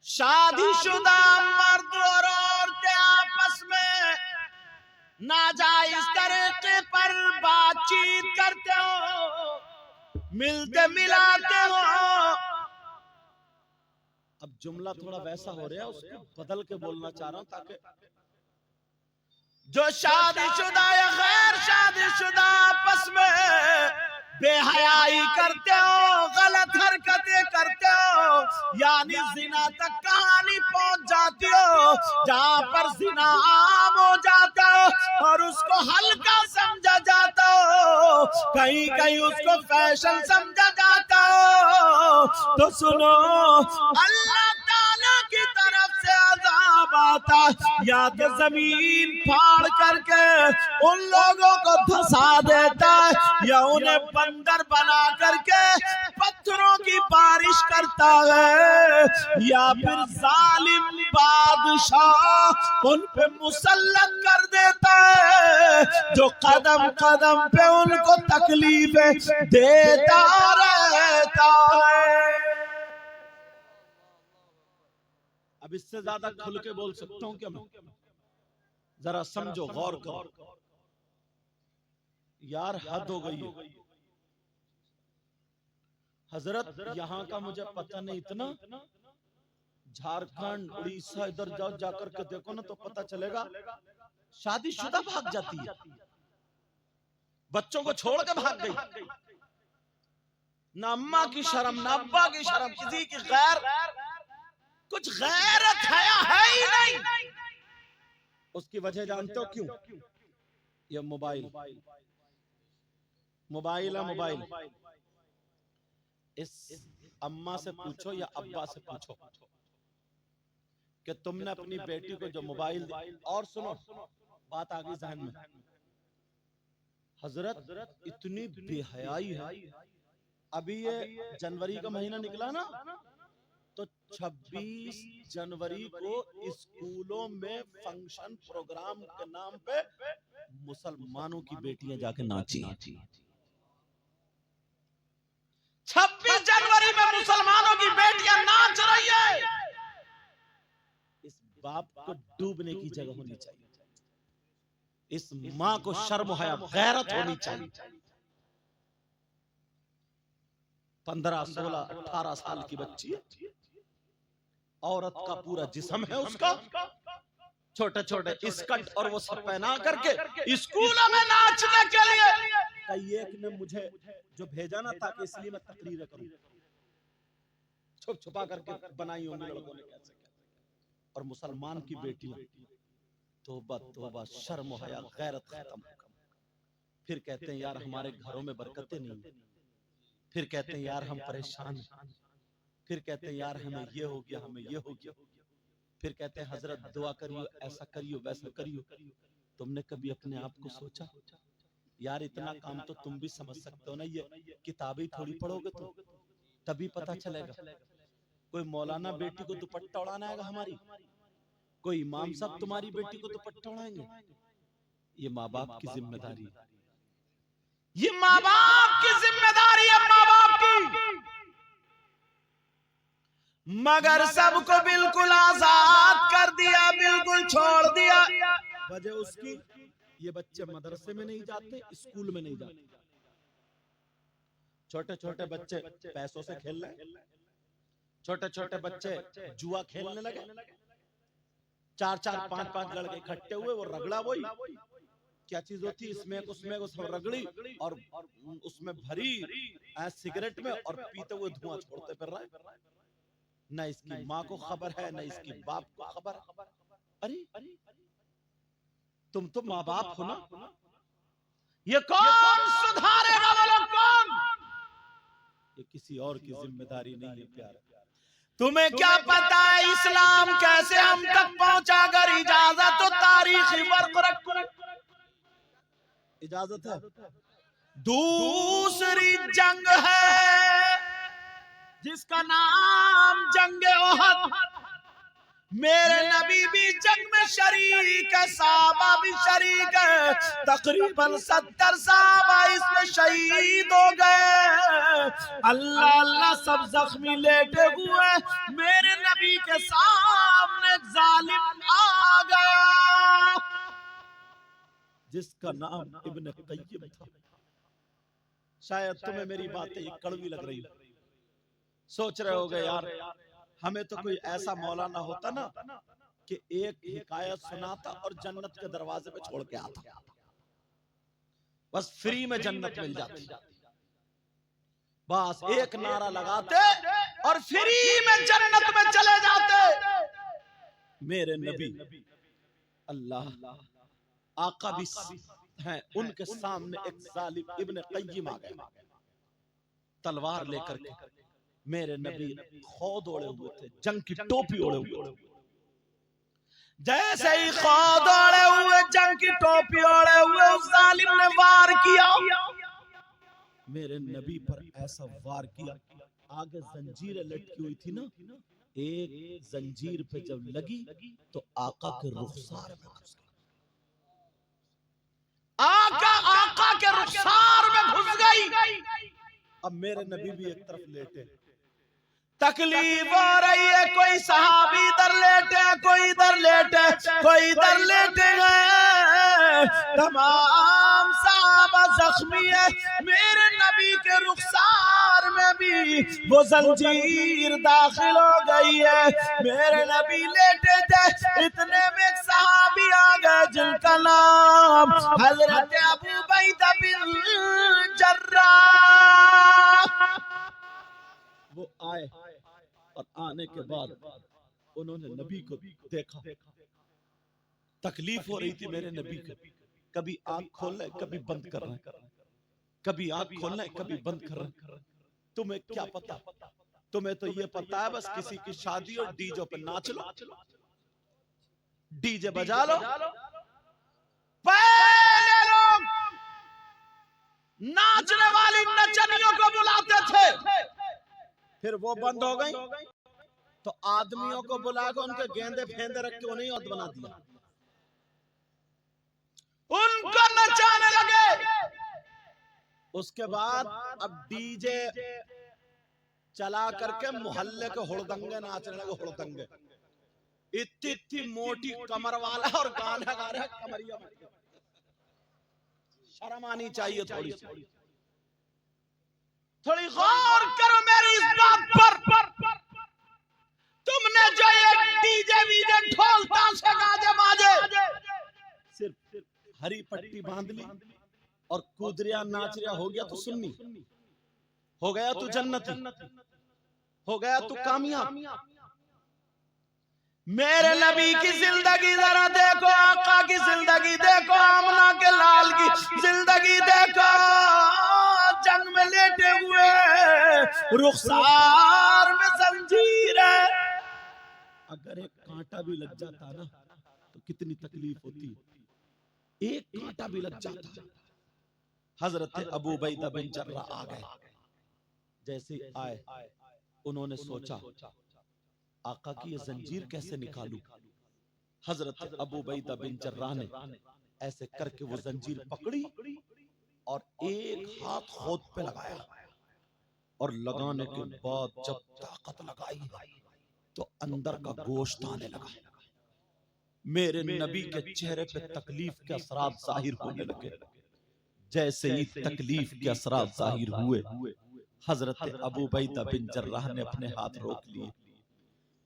شادی شدہ مرد اور عورتیں آپس میں ناجائز طریقے پر بات چیت کرتے ہو، ملتے ملاتے ہو. اب جملہ تھوڑا ویسا ہو رہا ہے، اس کو بدل کے بولنا چاہ رہا ہوں تاکہ جو شادی شدہ یا غیر شادی شدہ آپس میں بے حیائی کرتے ہو، غلط حرکتیں کرتے ہو، یعنی زنا تک کہانی پہنچ جاتی ہو، جہاں پر زنا عام ہو جاتا ہو اور اس کو ہلکا سمجھا جاتا ہو، کہیں کہیں اس کو فیشن سمجھا جاتا ہو، تو سنو اللہ تعالیٰ کی طرف سے عذاب آتا، یا تو زمین پھاڑ کر کے ان لوگوں کو دھسا دیتا ہے، یا انہیں بندر بنا کر کے پتھروں کی بارش کرتا ہے، یا پھر ظالم بادشاہ ان پہ مسلط کر دیتا ہے جو قدم قدم پہ ان کو تکلیفیں دیتا رہتا ہے. اب اس سے زیادہ کھل کے بول سکتا ہوں کیا میں؟ ذرا سمجھو، غور کرو یار، حد ہو گئی ہے. حضرت یہاں کا مجھے پتہ نہیں، اتنا جھارکھنڈ اڑیسہ ادھر جاؤ، جا کر کے دیکھو نا تو پتہ چلے گا شادی شدہ بھاگ جاتی ہے، بچوں کو چھوڑ کے بھاگ گئی، نہ اماں کی شرم نہ ابا کی شرم، کسی کی کچھ غیرت حیا ہے ہی نہیں. اس کی وجہ جانتے ہو کیوں؟ یہ موبائل ہے. موبائل اس اماں سے پوچھو یا ابا سے پوچھو کہ تم نے اپنی بیٹی کو جو موبائل اور سنو بات آگئی ذہن میں، حضرت اتنی بے حیائی ہے. ابھی یہ جنوری کا مہینہ نکلا نا، تو 26 جنوری کو اسکولوں میں فنکشن پروگرام کے نام پہ مسلمانوں کی بیٹیاں جا کے ناچی. 26 جنوری میں مسلمانوں کی بیٹیاں ناچ رہی ہے. اس باپ کو ڈوبنے کی جگہ ہونی چاہیے، اس ماں کو شرم و حیا غیرت ہونی چاہیے. 15 16 18 سال کی بچی ہے، عورت کا پورا جسم ہے اس کا، چھوٹے چھوٹے اسکرٹ اور وہ سب پہنا کر کے اسکولوں میں ناچنے کے لیے. ایک نے مجھے جو بھیجا نا تھا کہ اس لیے میں تقریر کروں، چھپ چھپا کر کے بنائی ہوں گے لڑکوں نے کیسے، اور مسلمان کی بیٹیاں توبہ توبہ، شرم و حیا غیرت ختم. پھر کہتے ہیں یار ہمارے گھروں میں برکتیں نہیں، پھر کہتے ہیں یار ہم پریشان ہیں، پھر کہتے ہیں یار ہمیں یہ ہو گیا، ہمیں یہ ہو گیا، پھر کہتے ہیں حضرت دعا کریو، ایسا کریو ویسا کریو. تم نے کبھی اپنے آپ کو سوچا یار اتنا کام تو تم بھی سمجھ سکتے ہو نا، یہ کتابیں تھوڑی پڑھو گے تو تبھی پتہ چلے گا. کوئی مولانا بیٹی کو دوپٹہ اڑانا ہے گا ہماری، کوئی امام صاحب تمہاری بیٹی کو دوپٹہ اڑائیں گے؟ یہ ماں باپ کی ذمہ داری ہے، یہ ماں باپ کی ذمہ داری ہے، ماں باپ کی. مگر سب کو بالکل آزاد کر دیا، بالکل چھوڑ دیا. وجہ اس کی یہ بچے مدرسے میں نہیں جاتے، اسکول میں نہیں جاتے، چھوٹے چھوٹے بچے پیسوں سے کھیل رہے، چھوٹے چھوٹے بچے جوا کھیلنے لگے، 4 4 5 5 لڑکے اکٹھے ہوئے، وہ رگڑا وہی کیا چیز ہوتی، اس میں اس میں رگڑی اور اس میں بھری سگریٹ میں، اور پیتے ہوئے دھواں چھوڑتے پھر رہے. نہ اس کی ماں کو خبر ہے، نہ اس کی باپ کو خبر ہے. ارے تم تو ماں باپ ہو نا، یہ کون سدھارے گا؟ وہ کون؟ یہ کسی اور کی ذمہ داری نہیں ہے پیارا. تمہیں کیا پتا ہے اسلام کیسے ہم تک پہنچا؟ اگر اجازت تو تاریخی ورق رکھو، اجازت ہے. دوسری جنگ ہے جس کا نام جنگ احد، میرے نبی بھی جنگ میں شریک ہے، صحابہ بھی شریک ہے، تقریباً 70 صحابہ اس میں شہید ہو گئے۔ اللہ اللہ سب زخمی لیٹے ہوئے، میرے نبی کے سامنے ایک ظالم آ گیا جس کا نام ابن قیم تھا۔ شاید تمہیں میری باتیں کڑوی لگ رہی ہوں، سوچ رہے ہوگے یار ہمیں تو کوئی ایسا مولانا ہوتا نا کہ ایک حکایت سناتا اور جنت کے دروازے پہ چھوڑ کے آتا، بس فری میں جنت مل جاتی، بس ایک نعرہ لگاتے اور فری میں جنت میں چلے جاتے۔ میرے نبی اللہ آقا بھی ہیں، ان کے سامنے ایک ظالم ابن قیم آ گیا تلوار لے کر کے۔ میرے نبی خود اوڑے ہوئے تھے، جنگ کی ٹوپی اوڑے ہوئے تھے، جیسے ہی خود اوڑے ہوئے جنگ کی ٹوپی اوڑے ہوئے اس ظالم نے وار کیا، میرے نبی پر ایسا وار کیا، آگے زنجیریں لٹکی ہوئی تھی نا، ایک زنجیر پہ جب لگی تو آقا کے رخسار میں گھس گئی، آقا کے رخسار میں گھس گئی۔ اب میرے نبی بھی ایک طرف لیٹے، تکلیف ہو رہی ہے، کوئی صحابی ادھر لیٹے، کوئی ادھر لیٹے، کوئی ادھر لیٹے گئے، تمام صحابہ زخمی ہے، میرے نبی کے رخسار میں بھی وہ زنجیر داخل ہو گئی ہے، میرے نبی لیٹے تھے، اتنے میں ایک صحابی آ گئے جن کا نام حضرت ابو عبیدہ بن جراح، وہ آئے اور آنے کے بعد انہوں نے نبی کو دیکھا، تکلیف ہو رہی تھی میرے نبی کو، کبھی آنکھ کھول رہے کبھی بند کر رہے، کبھی آنکھ کھول رہے کبھی بند کر رہے، تمہیں کیا پتا، تمہیں تو یہ پتا ہے بس کسی کی شادی اور ڈی جے پہ ناچ لو، ڈی جے بجا لو۔ پہلے لوگ ناچنے والی نچنیوں کو بلاتے تھے، پھر وہ بند ہو گئی تو آدمیوں کو بلا کے ان کے گیندے پھیندے رکھ کے انہیں عورت بنا دیا، ان کو نچانے لگے۔ اس کے بعد اب ڈی جے چلا کر کے محلے کے ہڑدنگے ناچنے لگے، ہڑدنگے اتنی موٹی کمر والا اور گانا گا رہا ہے کمریا میں، شرم آنی چاہیے تھوڑی سی، تھوڑی غور کرو میری اس بات پر، تم نے جو یہ ڈی جے ویجے ڈھول تاشے گاجے باجے صرف ہری پٹی باندھ لی اور کودریا ناچ رہا، ہو گیا تو سنی، ہو گیا تو جنتی، ہو گیا تو کامیاب۔ میرے نبی کی زندگی ذرا دیکھو، آقا کی زندگی دیکھو، آمنہ کے لال کی زندگی دیکھو، جنگ میں لیٹے ہوئے، رخسار میں زنجیر ہے، اگر ایک کانٹا بھی لگ جاتا نا تو کتنی تکلیف ہوتی، ایک کانٹا بھی لگ جاتا۔ حضرت ابو عبیدہ بن جراح آ گئے، جیسے آئے انہوں نے سوچا آقا کی یہ زنجیر کیسے نکالوں، حضرت ابو عبیدہ بن جراح نے ایسے کر کے وہ زنجیر پکڑی اور ایک ہاتھ خود پہ لگایا، اور لگانے کے بعد جب طاقت لگائی تو اندر کا گوشت آنے لگا، میرے نبی کے چہرے پہ تکلیف کے اثرات ظاہر ہونے لگے، جیسے ہی تکلیف کے اثرات ظاہر ہوئے، حضرت ابو عبیدہ بن جراح نے اپنے ہاتھ روک لیے،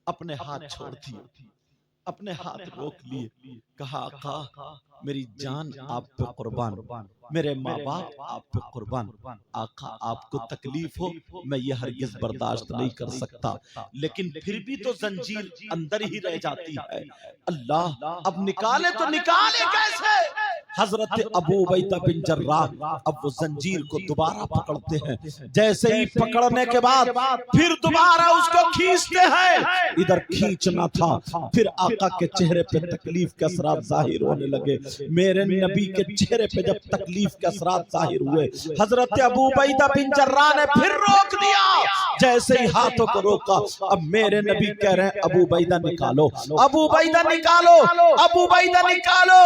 اپنے ہاتھ چھوڑ دیے، اپنے ہاتھ روک لیے، کہا آقا میری جان آپ پہ قربان، میرے ماں باپ آپ پہ قربان، آقا آپ کو تکلیف ہو میں یہ ہرگز برداشت نہیں کر سکتا، لیکن پھر بھی تو زنجیر اندر ہی رہ جاتی ہے، اللہ اب نکالے تو نکالے کیسے؟ حضرت ابو عبیدہ بن جراح اب وہ زنجیر کو دوبارہ پکڑتے ہیں، جیسے ہی پکڑنے کے بعد پھر دوبارہ اس کو کھینچتے ہیں، ادھر کھینچنا تھا، پھر آقا کے چہرے پہ تکلیف کے اثرات ظاہر ہونے لگے۔ میرے نبی کے چہرے پہ جب تکلیف کے اثرات ظاہر ہوئے، حضرت ابو عبیدہ بن جراح نے پھر روک دیا، جیسے ہی ہاتھوں کو روکا، اب میرے نبی کہہ رہے ہیں ابو عبیدہ نکالو، ابو عبیدہ نکالو، ابو عبیدہ نکالو۔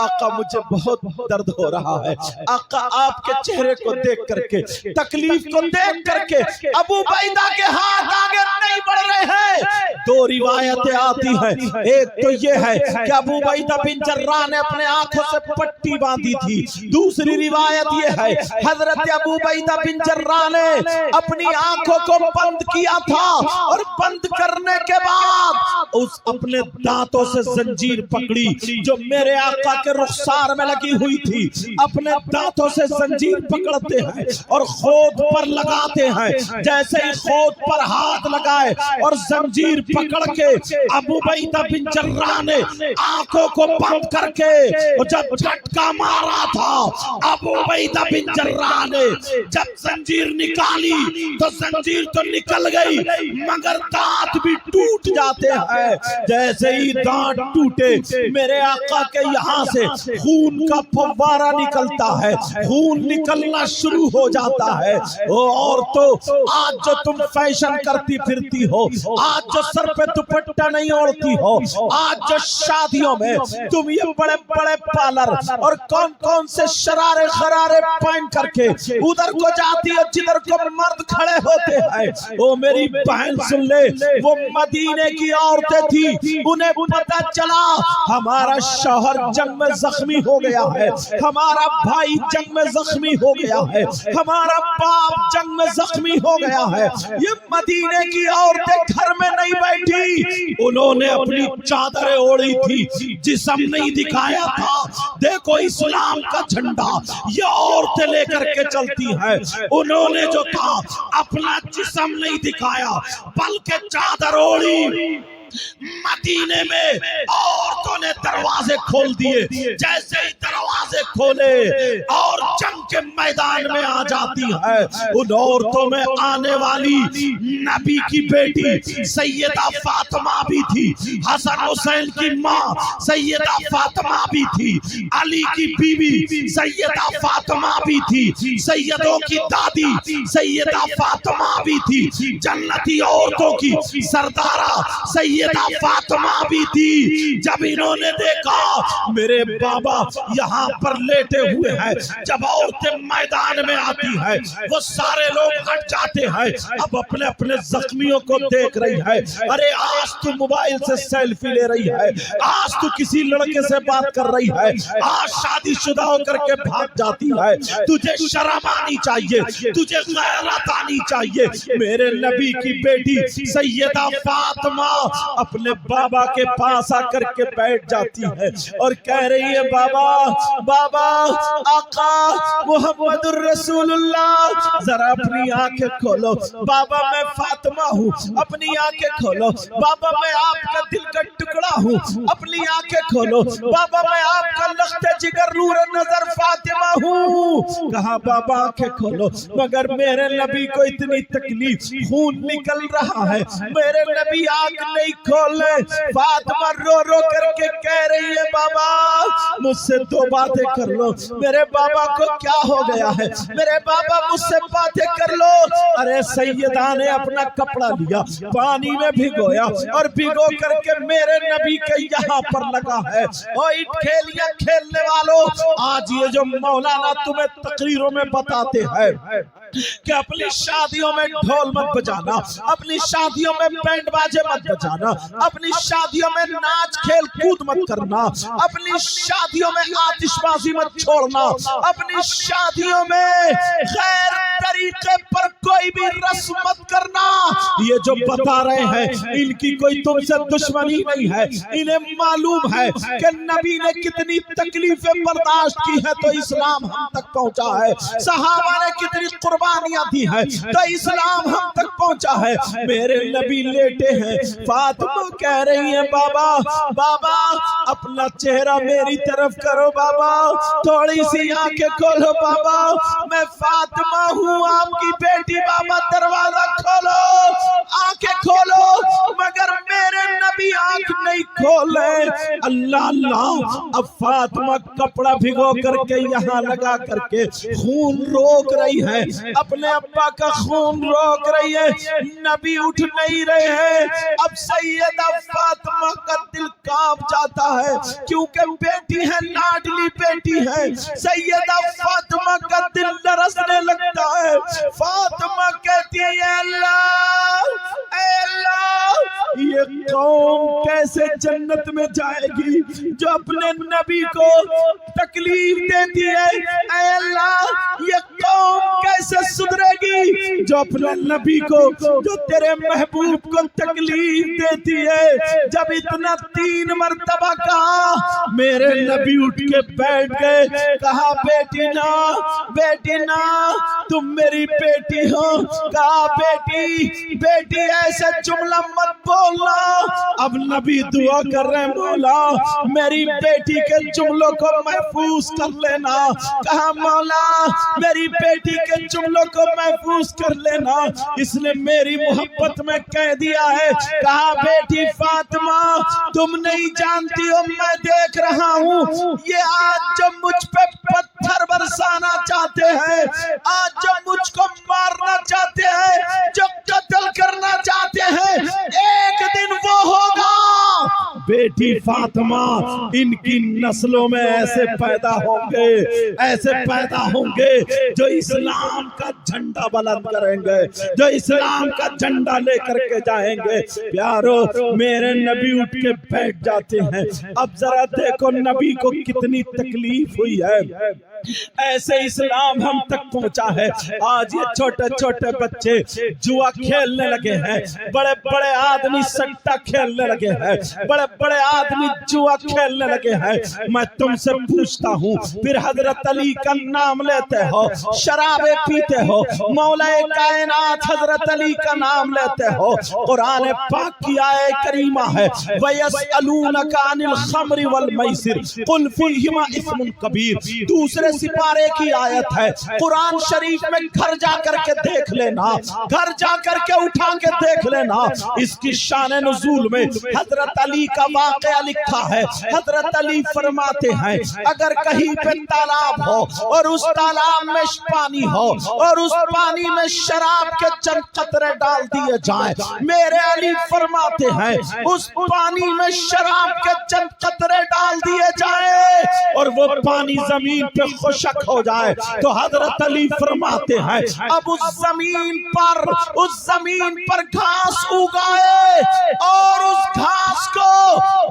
آقا مجھے بہت درد ہو رہا ہے، آقا آپ کے چہرے کو دیکھ کر کے، تکلیف کو دیکھ کر کے ابو عبیدہ کے ہاتھ آگے نہیں بڑھ رہے ہیں۔ دو روایتیں آتی ہیں، ایک تو یہ ہے کہ ابو عبیدہ بن جراح نے اپنے آنکھوں سے پٹی باندھی تھی، دوسری روایت یہ ہے حضرت ابو عبیدہ بن جراح نے اپنی آنکھوں کو بند کیا تھا، اور بند کرنے کے بعد اس اپنے دانتوں سے زنجیر پکڑی جو میرے آقا کے رخسار میں لگی ہوئی تھی، اپنے دانتوں سے زنجیر پکڑتے ہیں اور خود پر لگاتے ہیں، جیسے ہی خود پر ہاتھ لگائے اور زنجیر پکڑ کے ابو عبیدہ بن جراح نے آنکھوں کو بند کر کے، اور جب جھٹکا مارا تھا ابو عبیدہ بن جراح نے، جب زنجیر نکالی تو زنجیر تو نکل گئی مگر دانت بھی ٹوٹ جاتے ہیں۔ جیسے ہی دانت ٹوٹے میرے آقا کے یہاں سے خون کا فوارہ نکلتا ہے، خون نکلنا شروع ہو جاتا ہے۔ عورتوں آج جو تم فیشن کرتی پھرتی ہو، آج جو سر پہ دوپٹہ نہیں اوڑھتی ہو، آج جو شادیوں میں تم یہ بڑے بڑے پارلر اور کون کون سے شرارے خرارے پہن کر کے ادھر کو جاتی ہو جدھر کو مرد کھڑے ہوتے ہیں، او میری بہن سن لے، وہ مدینے کی عورتیں تھی، انہیں پتہ چلا ہمارا شوہر جنگ میں زخمی ہو گیا ہے، ہمارا بھائی جنگ میں زخمی ہو گیا ہے، ہمارا باپ جنگ میں زخمی ہو گیا ہے۔ یہ مدینے کی عورتیں گھر میں نہیں بیٹھی، انہوں نے اپنی چادریں اوڑھی تھی، جسم نہیں دکھایا تھا۔ دیکھو اسلام کا جھنڈا یہ عورتیں لے کر کے چلتی ہیں، انہوں نے جو تھا اپنا جسم نہیں دکھایا بلکہ چادر اوڑھی۔ مدینے میں عورتوں نے دروازے کھول دیے، جیسے ہی دروازے کھولے اور جنگ کے میدان میں آ جاتی ہے۔ ان عورتوں میں آنے والی نبی کی بیٹی سیدہ فاطمہ بھی تھی، حسن حسین کی ماں سیدہ فاطمہ بھی تھی، علی کی بیوی سیدہ فاطمہ بھی تھی، سیدوں کی دادی سیدہ فاطمہ بھی تھی، جنتی عورتوں کی سردارہ سیدہ فاطمہ بھی تھی۔ جب انہوں نے دیکھا میرے بابا یہاں پر لیٹے ہوئے ہیں، جب عورتیں میدان میں آتی ہیں وہ سارے لوگ ہٹ جاتے ہیں، اب اپنے اپنے زخمیوں کو دیکھ رہی ہے۔ ارے آج تو موبائل سے سیلفی لے رہی ہے، آج تو کسی لڑکے سے بات کر رہی ہے، آج شادی شدہ ہو کر کے بھاگ جاتی ہے، تجھے شرم آنی چاہیے، تجھے غیرت آنی چاہیے۔ میرے نبی کی بیٹی سیدہ فاطمہ اپنے بابا کے پاس آ کر کے بیٹھ جاتی ہے اور کہہ رہی ہے بابا بابا آقا محمد الرسول اللہ ذرا اپنی آنکھیں کھولو، بابا میں فاطمہ ہوں، اپنی آنکھیں کھولو، بابا میں آپ کا دل کا ٹکڑا ہوں، اپنی آنکھیں کھولو، بابا میں آپ کا لخت جگر نور نظر فاطمہ ہوں۔ کہا بابا آنکھیں کھولو، مگر میرے نبی کو اتنی تکلیف، خون نکل رہا ہے، میرے نبی آنکھ نہیں کھولے۔ فاطمہ رو رو کر کے کہہ رہی ہے بابا مجھ سے دو باتیں کر لو، میرے بابا کو کیا ہو گیا ہے، میرے بابا مجھ سے باتیں کر لو۔ ارے سیدہ نے اپنا کپڑا لیا، پانی میں بھگویا اور بھگو کر کے میرے نبی کے یہاں پر لگا ہے۔ اور کھیلیاں کھیلنے والوں، آج یہ جو مولانا تمہیں تقریروں میں بتاتے ہیں کہ اپنی شادیوں میں ڈھول مت بجانا، اپنی شادیوں میں بینڈ باجے مت بجانا، اپنی شادیوں میں ناچ کھیل کود مت کرنا، اپنی شادیوں میں آتش بازی مت چھوڑنا، اپنی شادیوں میں غیر طریقے پر کوئی بھی رسم مت کرنا۔ یہ جو بتا رہے ہیں ان کی کوئی تم سے دشمنی نہیں ہے، انہیں معلوم ہے کہ نبی نے کتنی تکلیفیں برداشت کی ہے تو اسلام ہم تک پہنچا ہے، صحابہ نے کتنی قربانی قربانیاں دی ہیں تو اسلام ہم تک پہنچا ہے. میرے نبی لیٹے ہیں, فاطمہ کہہ رہی ہیں بابا بابا اپنا چہرہ میری طرف کرو بابا, تھوڑی سی آنکھیں کھولو بابا, میں فاطمہ ہوں آپ کی بیٹی, بابا دروازہ کھولو, آنکھیں کھولو. مگر میرے نبی آنکھ نہیں کھولے. اللہ اللہ, اب فاطمہ کپڑا بھگو کر کے یہاں لگا کر کے خون روک رہی ہے, اپنے ابا کا خون روک رہی ہے, نبی اٹھ نہیں رہے ہیں. اب سیدہ فاطمہ کا دل کانپ جاتا ہے کیونکہ بیٹی ہے, لاڈلی بیٹی ہے. سیدہ فاطمہ کا دل لرزنے لگتا ہے. فاطمہ کہتی ہے اے اللہ اے اللہ, یہ قوم کیسے جنت میں جائے گی جو اپنے نبی کو تکلیف دیتی ہے. اے اللہ یہ قوم کیسے سدھرے گی جو اپنے نبی کو, جو تیرے محبوب کو تکلیف دیتی ہے. جب اتنا 3 مرتبہ کہا, میرے نبی اٹھ کے بیٹھ گئے, کہا بیٹی نا بیٹی نا تم میری بیٹی ہو. کہا بیٹی بیٹی ایسے جملہ مت بولنا. اب نبی دعا کر رہے ہیں مولا میری بیٹی کے جملوں کو محفوظ کر لینا. کہا مولا میری بیٹی کے جملوں کو محفوظ کر لینا, اس نے میری محبت میں کہہ دیا ہے. کہا بیٹی فاطمہ تم نہیں جانتی ہو, میں دیکھ رہا ہوں یہ آج جو مجھ پہ پتھر برسانا چاہتے ہیں, آج جو مجھ کو مارنا چاہتے ہیں, جو قتل کرنا چاہتے ہیں, ایک دن وہ ہوگا. بیٹی فاطمہ ان کی نسلوں میں ایسے پیدا ہوں گے, ایسے پیدا ہوں گے جو اسلام کا جھنڈا بلند کریں گے, جو اسلام کا جھنڈا لے کر کے جائیں گے. پیارو میرے نبی اٹھ کے بیٹھ جاتے ہیں. اب ذرا دیکھو نبی کو کتنی تکلیف ہوئی ہے. ایسے اسلام ہم تک پہنچا ہے. آج یہ چھوٹے چھوٹے بچے جوا کھیلنے لگے ہیں, بڑے بڑے آدمی سٹا کھیلنے لگے ہیں, بڑے بڑے آدمی جوا کھیلنے لگے ہیں. میں تم سے پوچھتا ہوں, پھر حضرت علی کا نام لیتے ہو, شرابیں پیتے ہو, مولا کائنات حضرت علی کا نام لیتے ہو. قرآن پاک کی آیت کریمہ ہے وَيَسْأَلُونَكَ عَنِ الْخَمْرِ وَالْمَيْسِرِ قُلْ فِيهِمَا إِثْمٌ كَبِيرٌ. دوسرے سپارے کی آیت ہے. قرآن شریف میں گھر جا کر کے دیکھ لینا, گھر جا کر کے اٹھا کے دیکھ لینا. اس کی شان نزول میں حضرت علی کا واقعہ لکھا ہے. حضرت علی فرماتے ہیں اگر کہیں پہ تالاب ہو اور اس تالاب میں پانی ہو اور اس پانی میں شراب کے چند قطرے ڈال دیے جائیں, میرے علی فرماتے ہیں اس پانی میں شراب کے چند قطرے ڈال دیے جائیں اور وہ پانی زمین پہ خشک ہو جائے, تو حضرت علی فرماتے ہیں اب اس زمین پر گھاس اگائے اور اس گھاس کو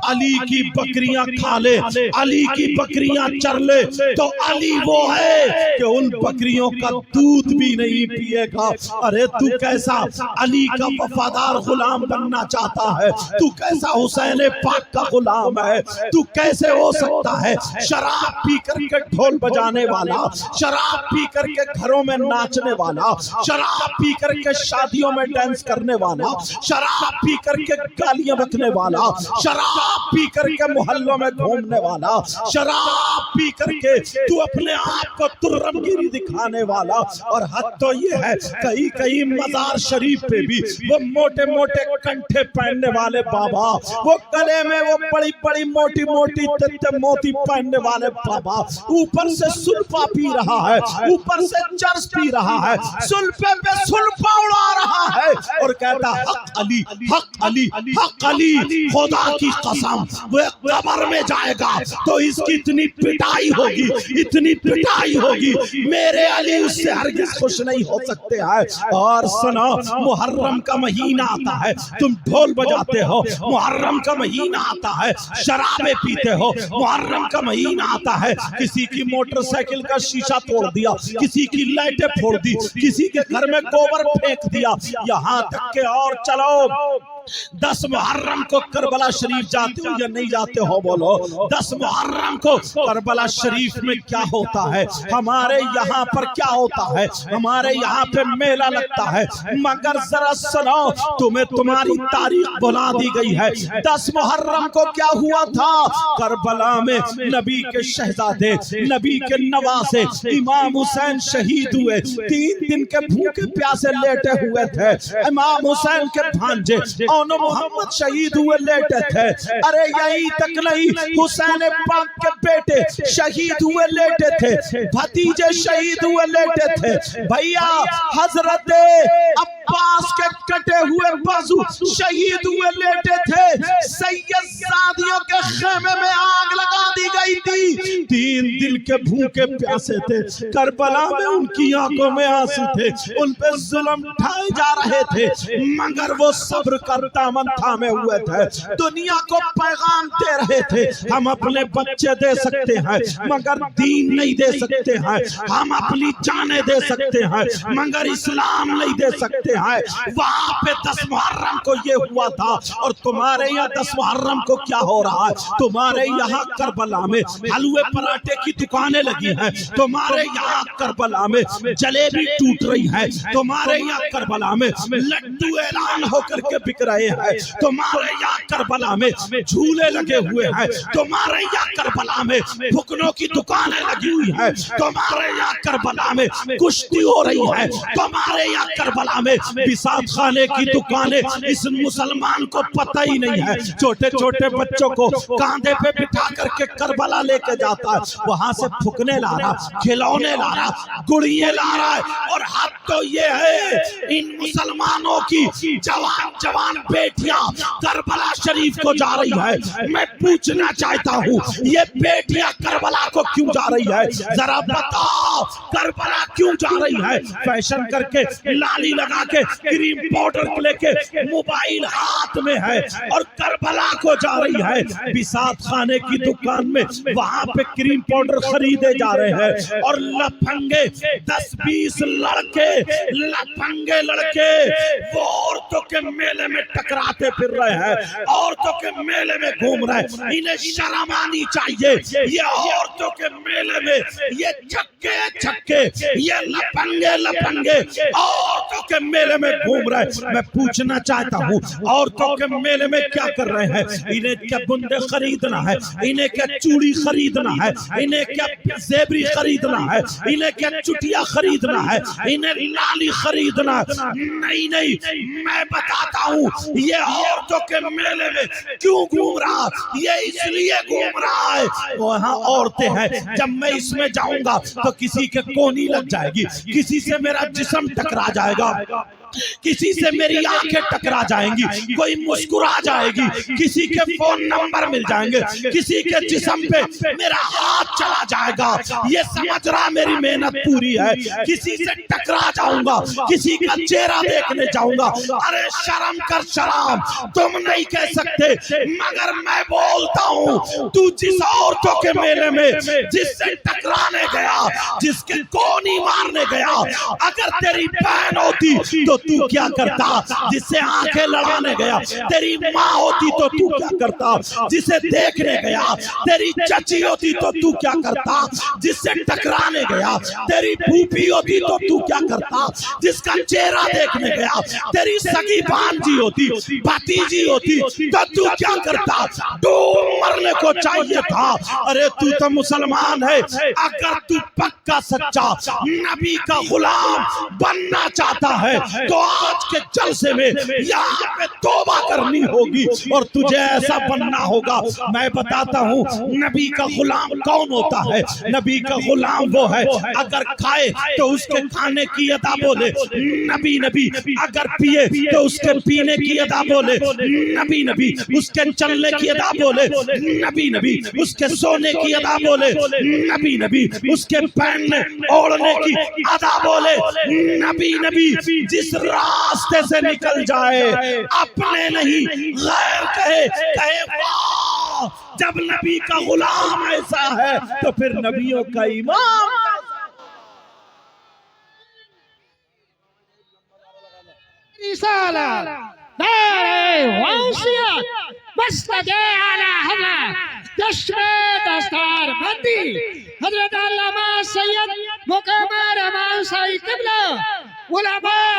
علی کی بکریاں کھا لے, علی کی بکریاں چر لے, تو علی وہ ہے کہ ان بکریوں کا دودھ بھی نہیں پیے گا. ارے تو کیسا علی کا وفادار غلام بننا چاہتا ہے, تو کیسا حسین پاک کا غلام ہے, تو کیسے ہو سکتا ہے شراب پی کر کے ڈھول بجانے والا, شراب پی کر کے گھروں میں ناچنے والا, شراب پی کر کے شادیوں میں ڈانس کرنے والا, شراب پی کر کے گالیاں بکنے والا, شراب پی کر کے محلوں میں گھومنے والا, شراب پی کر کے تو اپنے آپ کو ترمگیری دکھانے والا. اور حد تو یہ ہے کئی کئی مزار شریف پہ بھی وہ موٹے موٹے کنٹھے پہننے والے بابا, وہ گلے میں وہ بڑی بڑی موٹی موٹی موتی پہننے والے بابا, اوپر سے سلفا پی رہا ہے, اوپر سے چرس پی رہا ہے, سلفے پہ سلفا اڑا رہا ہے اور کہتا حق علی حق علی حق علی, خدا کی قسم وہ قبر میں جائے گا تو اس کی اتنی پٹائی ہوگی, اتنی پٹائی ہوگی, میرے علی اس سے ہرگز خوش نہیں ہو سکتے ہیں. اور سنو محرم کا مہینہ آتا ہے, تم ڈھول بجاتے ہو, محرم کا مہینہ آتا ہے, شرابیں پیتے ہو, محرم کا مہینہ آتا ہے, کسی کی موٹر سائیکل کا شیشہ توڑ دیا, کسی کی لائٹیں پھوڑ دی, کسی کے گھر میں گوبر پھینک دیا, یہاں تک کہ اور چلو 10 محرم کو کربلا شریف جاتے ہو یا نہیں جاتے ہو بولو؟ 10 محرم کو کربلا شریف میں کیا ہوتا ہے؟ ہمارے یہاں پر کیا ہوتا ہے؟ ہمارے یہاں پہ میلہ لگتا ہے، مگر ذرا سنو، تمہیں تمہاری تاریخ بلا دی گئی ہے۔ 10 محرم کو کیا ہوا تھا؟ کربلا میں نبی کے شہزادے، نبی کے نواسے امام حسین شہید ہوئے، 3 دن کے بھوکے پیاسے لیٹے ہوئے تھے۔ امام حسین کے بھانجے اونو محمد شہید ہوئے لیٹے تھے۔ ارے یہی تک نہیں، حسین پاک کے بیٹے شہید ہوئے لیٹے تھے، بھتیجے شہید ہوئے لیٹے تھے۔ بھائیا حضرت عباس کے کٹے ہوئے بازو شہید ہوئے لیٹے تھے۔ سید زادیوں کے خیمے میں آگ لگا دی گئی تھی، 3 دن کے بھوکے پیاسے تھے، کربلا میں ان کی آنکھوں میں آنسو تھے، ان پہ ظلم ڈھائے جا رہے تھے، مگر وہ صبر کا دامن تھامے ہوئے تھے، دنیا کو پیغام دے رہے تھے۔ ہم اپنے بچے دے سکتے ہیں مگر دین نہیں دے سکتے ہیں، ہم اپنی جانیں دے سکتے ہیں مگر اسلام نہیں دے سکتے ہیں۔ وہاں پہ 10 محرم کو یہ ہوا تھا، اور تمہارے یہاں 10 محرم کو کیا ہو رہا ہے؟ تمہارے یہاں کربلا میں حلوے پراٹھے کی دکانیں لگی ہیں، تمہارے یہاں کربلا میں جلیبی ٹوٹ رہی ہے، تمہارے یہاں کربلا میں لڈو اعلان ہو کر کے بک رہے ہیں، تمہارے یہاں کربلا میں جھولے لگے ہوئے ہیں، تمہارے یہاں کربلا میں بھکنوں کی دکانیں لگی ہوئی ہیں، تمہارے یہاں کربلا میں کشتی ہو رہی ہے، تمہارے یہاں کربلا میں بساط خانے کی دکانیں اس مسلمان کو پتہ ہی نہیں ہے۔ چھوٹے چھوٹے بچوں کو کاندھے پہ بٹھا کر کے کربلا لے کے جاتا ہے، وہاں سے پھکنے لا رہا، کھلونے لا رہا، گڑیے لا رہا ہے، اور حد تو یہ ہے ان مسلمانوں کی جوان جوان بیٹیاں کربلا شریف کو جا رہی ہے۔ میں پوچھنا چاہتا ہوں یہ بیٹیاں کربلا کو کیوں جا رہی ہے؟ ذرا بتاؤ کربلا کیوں جا رہی ہے؟ فیشن کر کے، لالی لگا کے، کریم پاؤڈر لے کے، موبائل ہاتھ میں ہے، اور کربلا کو جا رہی ہے۔ بساط خانے کی دکان میں وہاں پہ کریم پاؤڈر خریدے جا رہے ہیں، اور لپنگے 10-20 لڑکے، لپنگے لڑکے وہ عورتوں کے میلے میں ٹکراتے پھر رہے ہیں، عورتوں کے میلے میں گھوم رہے ہیں۔ انہیں شرم آنی چاہیے، یہ عورتوں کے میلے میں یہ چھکے چھکے، یہ لپنگے لپنگے عورتوں کے میلے میں گھوم رہے ہیں۔ میں پوچھنا چاہتا ہوں عورتوں کے میلے میں کیا کر رہے ہیں؟ انہیں کیا بندے خریدنا ہے؟ انہیں کیا چوڑی خریدنا ہے؟ انہیں کیا زیبری خریدنا ہے؟ انہیں کیا چٹیا خریدنا ہے؟ انہیں لالی خریدنا ہے؟ نہیں نہیں، میں بتاتا ہوں یہ عورتوں کے میلے میں کیوں گھوم رہا، یہ اس لیے گھوم رہا ہے وہاں عورتیں ہیں، جب میں اس میں جاؤں گا تو کسی کے کونی لگ جائے گی، کسی سے میرا جسم ٹکرا جائے گا، کسی سے میری آنکھیں ٹکرا جائیں گی، کوئی مسکرا جائے گی، کسی کے فون نمبر مل جائیں گے، کسی کے جسم پہ میرا ہاتھ چلا جائے گا، یہ سمجھ رہا میری محنت پوری ہے، کسی سے ٹکرا جاؤں گا، کسی کا چہرہ دیکھنے جاؤں گا۔ ارے شرم کر شرم، تم نہیں کہہ سکتے مگر میں بولتا ہوں، تو جس عورتوں کے میلے میں جس سے ٹکرانے گیا، جس کے کونی مارنے گیا، اگر تیری بہن ہوتی تو تو کیا کرتا؟ جس سے آنکھیں لڑانے گیا تیری ماں ہوتی تو تو کیا کرتا؟ جسے دیکھنے گیا تیری چچی ہوتی تو تو کیا کرتا؟ جس سے ٹکرانے گیا تیری پھوپھی ہوتی تو تو کیا کرتا؟ جس کا چہرہ دیکھنے گیا تیری سگی بھانجی ہوتی، بھتیجی ہوتی تو تو کیا کرتا؟ ڈوب مرنے کو چاہیے تھا۔ ارے تو مسلمان ہے، اگر تو پکا سچا نبی کا غلام بننا چاہتا ہے تو آج کے جلسے میں یہاں پہ توبہ کرنی ہوگی اور تجھے ایسا بننا ہوگا۔ میں بتاتا ہوں نبی کا غلام کون ہوتا ہے؟ نبی کا غلام وہ ہے اگر کھائے تو اس کے کھانے کی ادا بولے نبی نبی، اگر پیے تو اس کے پینے کی ادا بولے نبی نبی، اس کے چلنے کی ادا بولے نبی نبی، اس کے سونے کی ادا بولے نبی نبی، اس کے پہننے اوڑھنے کی ادا بولے نبی نبی۔ جس راستے سے نکل جائے اپنے نہیں غیر کہے، کہے واہ، جب نبی کا غلام ایسا ہے تو پھر نبیوں کا امام رسالہ دار غوثیت مسلک اعلی حضرت جشن دستار بندی حضرت علامہ سید مقام رحمان سائی قبلہ علماء